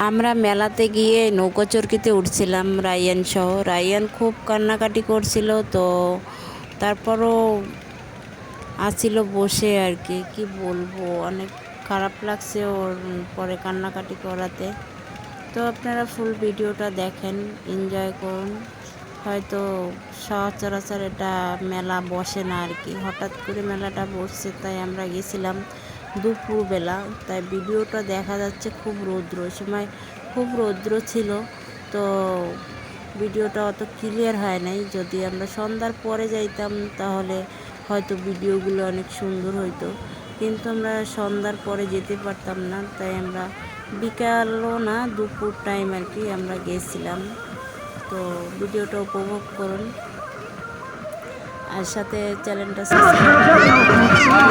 আমরা মেলাতে গিয়ে নৌকাচরকিতে উঠছিলাম রায়ান সহ। রায়ান খুব কান্নাকাটি করছিল, তো তারপরও আসছিল বসে আর কি। কি বলবো, অনেক খারাপ লাগছে ওর পরে কান্নাকাটি করাতে। তো আপনারা ফুল ভিডিওটা দেখেন, এনজয় করুন। হয়তো সচরাচর এটা মেলা বসে না আর কি, হঠাৎ করে মেলাটা বসছে, তাই আমরা গেছিলাম দুপুরবেলা। তাই ভিডিওটা দেখা যাচ্ছে খুব রৌদ্র, সময় খুব রৌদ্র ছিল, তো ভিডিওটা অত ক্লিয়ার হয় নাই। যদি আমরা সন্ধ্যার পরে যাইতাম তাহলে হয়তো ভিডিওগুলো অনেক সুন্দর হইতো, কিন্তু আমরা সন্ধ্যার পরে যেতে পারতাম না, তাই আমরা বিকালও না, দুপুর টাইম আর কি আমরা গেছিলাম। তো ভিডিওটা উপভোগ করুন, আর সাথে চ্যানেলটা সাবস্ক্রাইব